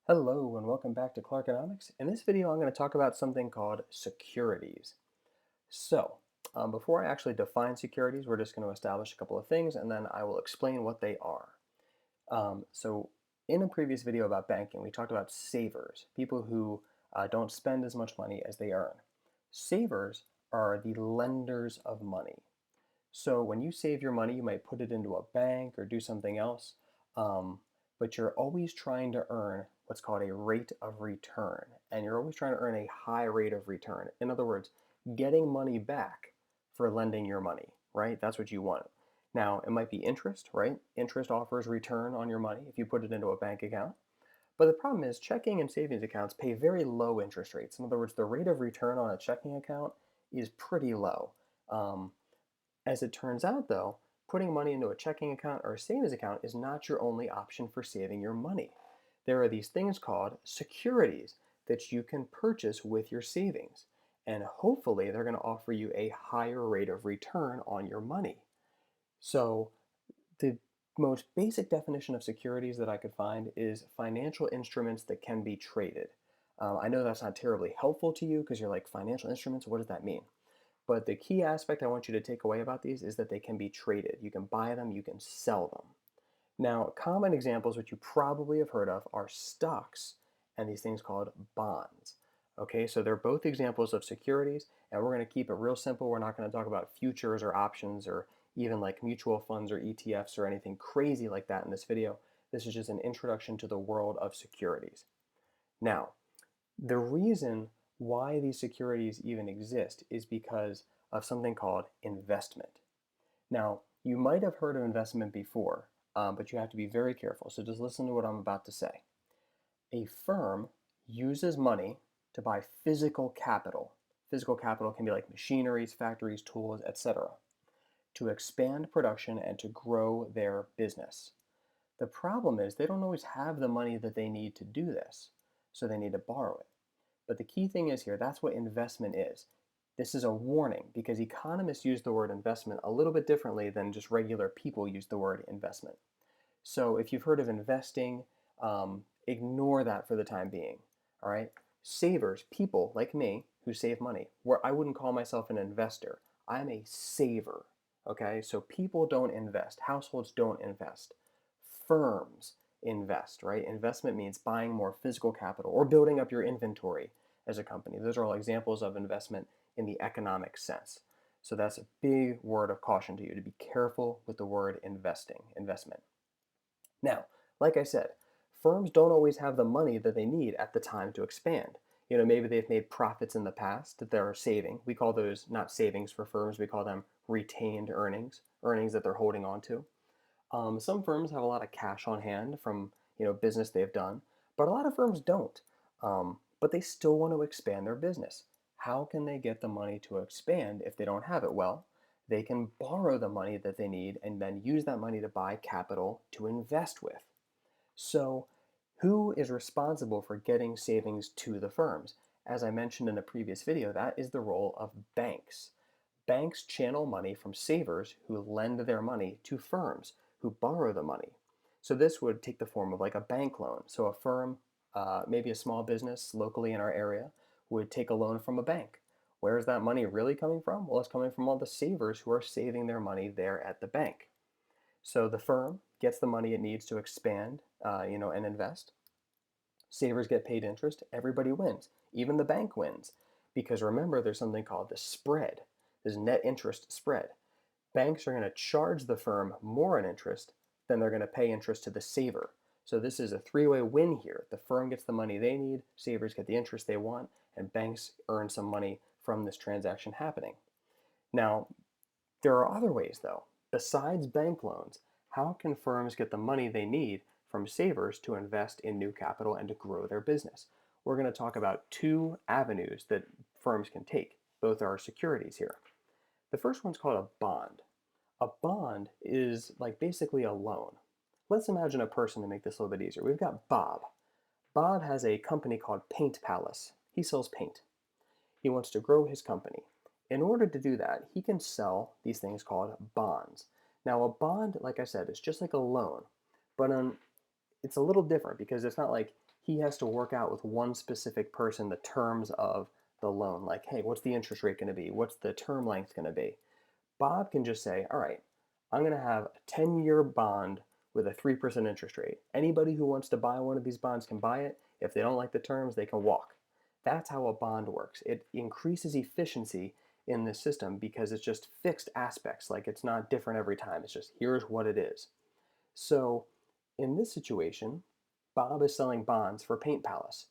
Hello and welcome back to Clarkenomics. In this video, I'm going to talk about something called securities. So, before I actually define securities, we're just going to establish a couple of things and then I will explain what they are. So, in a previous video about banking, we talked about savers, people who don't spend as much money as they earn. Savers are the lenders of money. So when you save your money, you might put it into a bank or do something else, um, but you're always trying to earn what's called a rate of return. And you're always trying to earn a high rate of return. In other words, getting money back for lending your money, right? That's what you want. Now, it might be interest, right? Interest offers return on your money if you put it into a bank account. But the problem is checking and savings accounts pay very low interest rates. In other words, the rate of return on a checking account is pretty low. Um, as it turns out, though, putting money into a checking account or a savings account is not your only option for saving your money. There are these things called securities that you can purchase with your savings, and hopefully they're going to offer you a higher rate of return on your money. So, the most basic definition of securities that I could find is financial instruments that can be traded. I know that's not terribly helpful to you because you're like, financial instruments, what does that mean? But the key aspect I want you to take away about these is that they can be traded. You can buy them, you can sell them. Now, common examples, which you probably have heard of, are stocks and these things called bonds. Okay, so they're both examples of securities, and we're going to keep it real simple. We're not going to talk about futures or options or even like mutual funds or ETFs or anything crazy like that in this video. This is just an introduction to the world of securities. Now, the reason why these securities even exist is because of something called investment. Now, you might have heard of investment before, but you have to be very careful. So just listen to what I'm about to say. A firm uses money to buy physical capital. Physical capital can be like machineries, factories, tools, etc., to expand production and to grow their business. The problem is they don't always have the money that they need to do this, so they need to borrow it. But the key thing is here, that's what investment is. This is a warning because economists use the word investment a little bit differently than just regular people use the word investment. So if you've heard of investing, ignore that for the time being. All right. Savers, people like me who save money, where I wouldn't call myself an investor. I'm a saver. Okay. So people don't invest, households don't invest, firms invest, right? Investment means buying more physical capital or building up your inventory as a company. Those are all examples of investment in the economic sense. So that's a big word of caution to you to be careful with the word investment. Now, like I said, firms don't always have the money that they need at the time to expand. Maybe they've made profits in the past that they're saving. We call those not savings for firms, we call them retained earnings, earnings that they're holding on to. Some firms have a lot of cash on hand from business they've done, but a lot of firms don't. But they still want to expand their business. How can they get the money to expand if they don't have it? Well, they can borrow the money that they need and then use that money to buy capital to invest with. So, who is responsible for getting savings to the firms? As I mentioned in a previous video, that is the role of banks. Banks channel money from savers who lend their money to firms who borrow the money. So this would take the form of like a bank loan. So a firm, maybe a small business locally in our area, would take a loan from a bank. Where is that money really coming from? Well, it's coming from all the savers who are saving their money there at the bank. So the firm gets the money it needs to expand, and invest. Savers get paid interest. Everybody wins. Even the bank wins. Because remember, there's something called the spread. There's net interest spread. Banks are going to charge the firm more in interest than they're going to pay interest to the saver. So this is a three-way win here. The firm gets the money they need, savers get the interest they want, and banks earn some money from this transaction happening. Now, there are other ways, though. Besides bank loans, how can firms get the money they need from savers to invest in new capital and to grow their business? We're going to talk about two avenues that firms can take. Both are securities here. The first one's called a bond. A bond is like basically a loan. Let's imagine a person to make this a little bit easier. We've got Bob. Bob has a company called Paint Palace. He sells paint. He wants to grow his company. In order to do that, he can sell these things called bonds. Now, a bond, like I said, is just like a loan, but it's a little different because it's not like he has to work out with one specific person the terms of the loan. Like, hey, what's the interest rate going to be? What's the term length going to be? Bob can just say, all right, I'm going to have a 10-year bond with a 3% interest rate. Anybody who wants to buy one of these bonds can buy it. If they don't like the terms, they can walk. That's how a bond works. It increases efficiency in the system because it's just fixed aspects. Like it's not different every time. It's just here's what it is. So in this situation, Bob is selling bonds for Paint Palace.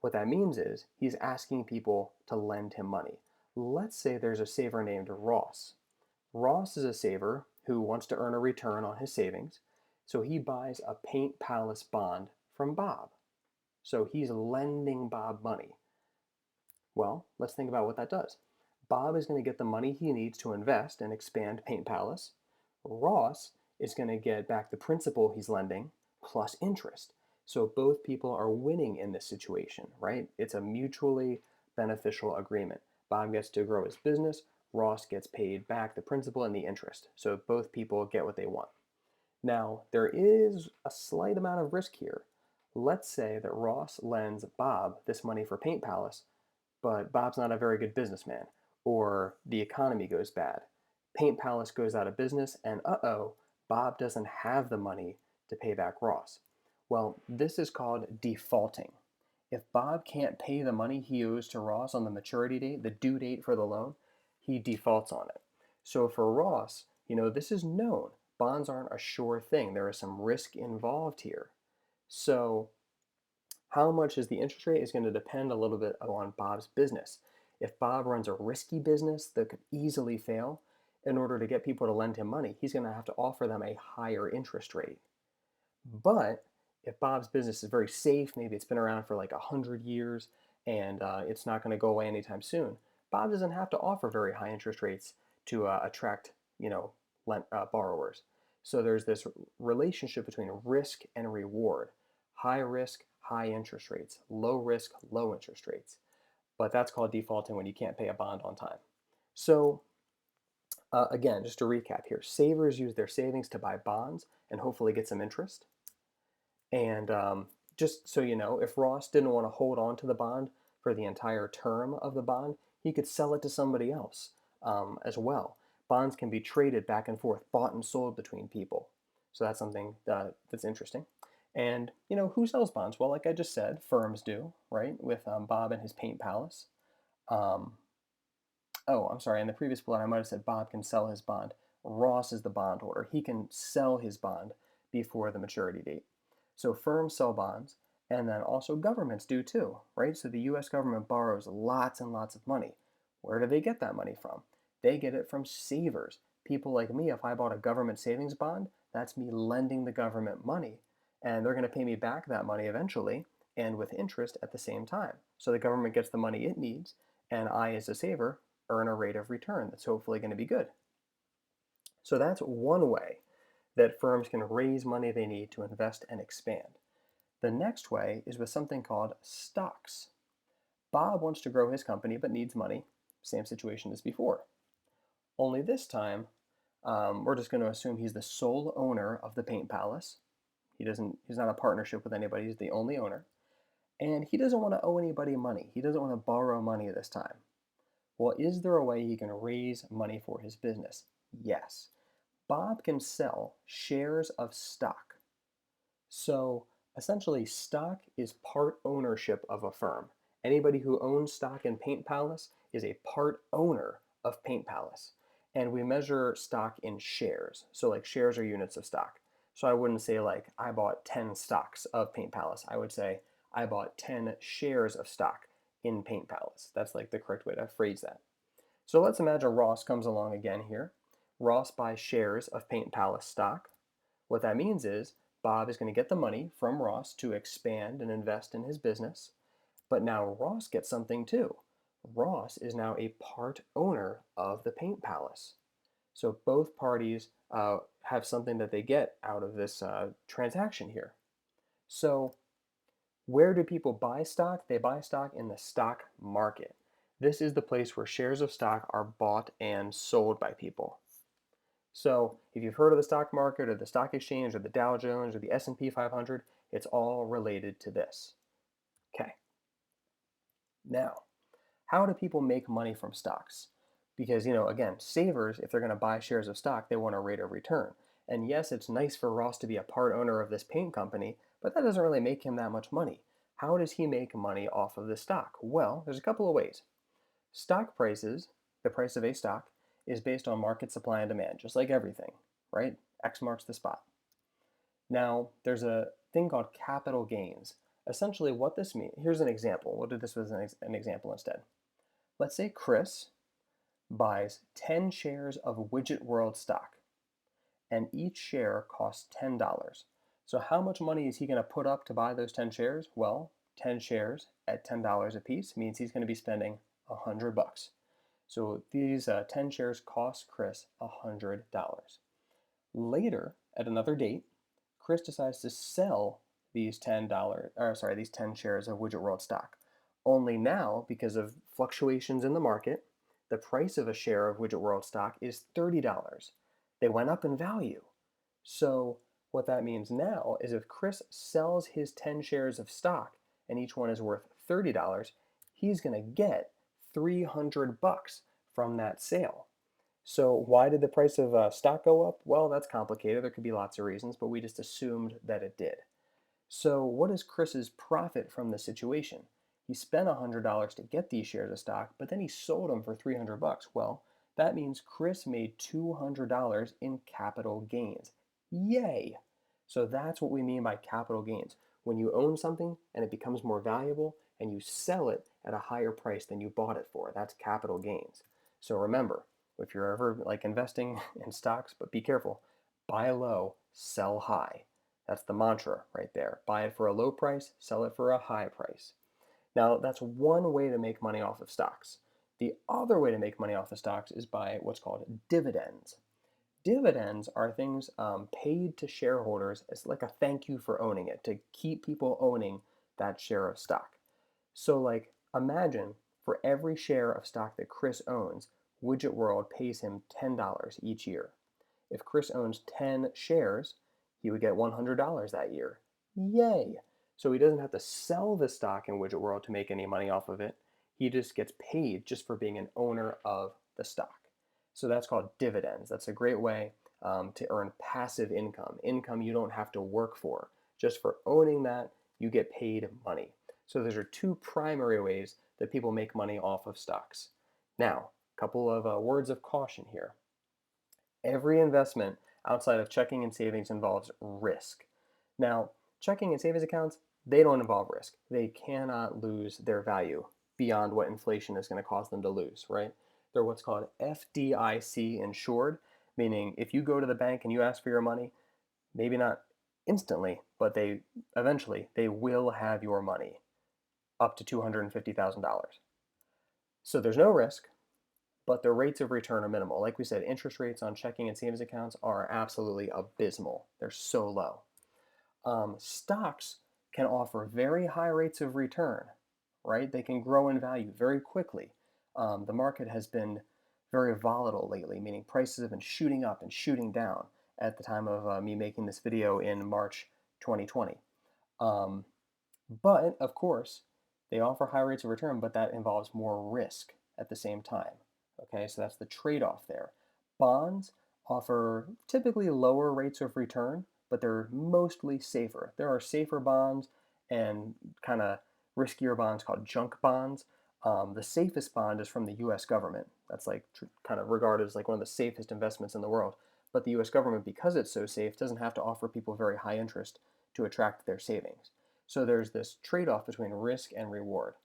What that means is he's asking people to lend him money. Let's say there's a saver named Ross. Ross is a saver who wants to earn a return on his savings, so he buys a Paint Palace bond from Bob. So he's lending Bob money. Well, let's think about what that does. Bob is going to get the money he needs to invest and expand Paint Palace. Ross is going to get back the principal he's lending plus interest. So both people are winning in this situation, right? It's a mutually beneficial agreement. Bob gets to grow his business, Ross gets paid back the principal and the interest. So both people get what they want. Now, there is a slight amount of risk here. Let's say that Ross lends Bob this money for Paint Palace, but Bob's not a very good businessman, or the economy goes bad. Paint Palace goes out of business, and uh-oh, Bob doesn't have the money to pay back Ross. Well, this is called defaulting. If Bob can't pay the money he owes to Ross on the maturity date, the due date for the loan, he defaults on it. So for Ross, this is known. Bonds aren't a sure thing. There is some risk involved here. So how much is the interest rate is going to depend a little bit on Bob's business. If Bob runs a risky business that could easily fail, in order to get people to lend him money, he's going to have to offer them a higher interest rate. But if Bob's business is very safe, maybe it's been around for like 100 years and it's not going to go away anytime soon, Bob doesn't have to offer very high interest rates to attract, borrowers. So there's this relationship between risk and reward. High risk, high interest rates. Low risk, low interest rates. But that's called defaulting when you can't pay a bond on time. So again, just to recap here, savers use their savings to buy bonds and hopefully get some interest. And just so you know, if Ross didn't want to hold on to the bond for the entire term of the bond, he could sell it to somebody else as well. Bonds can be traded back and forth, bought and sold between people. So that's something that's interesting. And who sells bonds? Well, like I just said, firms do, right? With Bob and his Paint Palace. Um, oh, I'm sorry. In the previous bullet, I might have said Bob can sell his bond. Ross is the bondholder. He can sell his bond before the maturity date. So firms sell bonds, and then also governments do too, right? So the US government borrows lots and lots of money. Where do they get that money from? They get it from savers. People like me, if I bought a government savings bond, that's me lending the government money. And they're going to pay me back that money eventually and with interest at the same time. So the government gets the money it needs, and I, as a saver, earn a rate of return that's hopefully going to be good. So that's one way that firms can raise money they need to invest and expand. The next way is with something called stocks. Bob wants to grow his company but needs money. Same situation as before. Only this time, we're just going to assume he's the sole owner of the Paint Palace. He's not a partnership with anybody. He's the only owner. And he doesn't want to owe anybody money. He doesn't want to borrow money this time. Well, is there a way he can raise money for his business? Yes. Bob can sell shares of stock. So essentially, stock is part ownership of a firm. Anybody who owns stock in Paint Palace is a part owner of Paint Palace. And we measure stock in shares. So like shares are units of stock. So I wouldn't say like I bought 10 stocks of Paint Palace. I would say I bought 10 shares of stock in Paint Palace. That's like the correct way to phrase that. So let's imagine Ross comes along again here. Ross buys shares of Paint Palace stock. What that means is Bob is going to get the money from Ross to expand and invest in his business. But now Ross gets something too. Ross is now a part owner of the Paint Palace. So both parties have something that they get out of this transaction here. So where do people buy stock? They buy stock in the stock market. This is the place where shares of stock are bought and sold by people. So if you've heard of the stock market or the stock exchange or the Dow Jones or the S&P 500, it's all related to this. Okay, now, how do people make money from stocks? Because, again, savers, if they're going to buy shares of stock, they want a rate of return. And yes, it's nice for Ross to be a part owner of this paint company, but that doesn't really make him that much money. How does he make money off of this stock? Well, there's a couple of ways. Stock prices, the price of a stock, is based on market supply and demand, just like everything, right? X marks the spot. Now, there's a thing called capital gains. Essentially, what this means, here's an example. We'll do this with an example instead. Let's say Chris buys 10 shares of Widget World stock, and each share costs $10. So how much money is he going to put up to buy those 10 shares? Well, 10 shares at $10 a piece means he's going to be spending 100 bucks. So these 10 shares cost Chris $100. Later, at another date, Chris decides to sell these 10 shares of Widget World stock. Only now, because of fluctuations in the market, the price of a share of Widget World stock is $30. They went up in value. So what that means now is if Chris sells his 10 shares of stock and each one is worth $30, he's going to get 300 bucks from that sale. So why did the price of stock go up? Well, that's complicated. There could be lots of reasons, but we just assumed that it did. So what is Chris's profit from the situation? He spent $100 to get these shares of stock, but then he sold them for 300 bucks. Well, that means Chris made $200 in capital gains. Yay! So that's what we mean by capital gains. When you own something and it becomes more valuable and you sell it at a higher price than you bought it for, that's capital gains. So remember, if you're ever like investing in stocks, but be careful, buy low, sell high. That's the mantra right there. Buy it for a low price, sell it for a high price. Now, that's one way to make money off of stocks. The other way to make money off of stocks is by what's called dividends. Dividends are things paid to shareholders as like a thank you for owning it, to keep people owning that share of stock. So, like, imagine for every share of stock that Chris owns, Widget World pays him $10 each year. If Chris owns 10 shares, he would get $100 that year. Yay! So he doesn't have to sell the stock in Widget World to make any money off of it. He just gets paid just for being an owner of the stock. So that's called dividends. That's a great way to earn passive income, income you don't have to work for. Just for owning that, you get paid money. So those are two primary ways that people make money off of stocks. Now, a couple of words of caution here. Every investment outside of checking and savings involves risk. Now, checking and savings accounts, they don't involve risk. They cannot lose their value beyond what inflation is going to cause them to lose, right? They're what's called FDIC insured, meaning if you go to the bank and you ask for your money, maybe not instantly, but they will have your money up to $250,000. So there's no risk, but the rates of return are minimal. Like we said, interest rates on checking and savings accounts are absolutely abysmal. They're so low. Stocks can offer very high rates of return, right? They can grow in value very quickly. The market has been very volatile lately, meaning prices have been shooting up and shooting down at the time of me making this video in March 2020. Um, but of course, they offer high rates of return, but that involves more risk at the same time. Okay, so that's the trade-off there. Bonds offer typically lower rates of return, but they're mostly safer. There are safer bonds and kind of riskier bonds called junk bonds. The safest bond is from the US government. That's like kind of regarded as like one of the safest investments in the world. But the US government, because it's so safe, doesn't have to offer people very high interest to attract their savings. So there's this trade-off between risk and reward.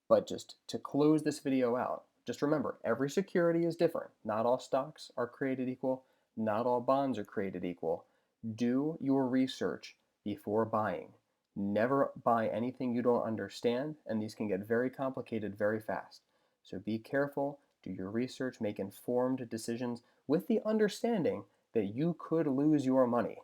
But just to close this video out, just remember, every security is different. Not all stocks are created equal. Not all bonds are created equal. Do your research before buying. Never buy anything you don't understand, and these can get very complicated very fast. So be careful, do your research, make informed decisions with the understanding that you could lose your money.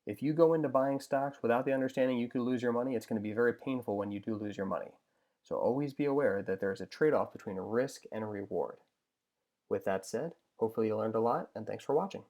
If you go into buying stocks without the understanding you could lose your money, it's going to be very painful when you do lose your money. So always be aware that there's a trade-off between risk and reward. With that said, hopefully you learned a lot, and thanks for watching.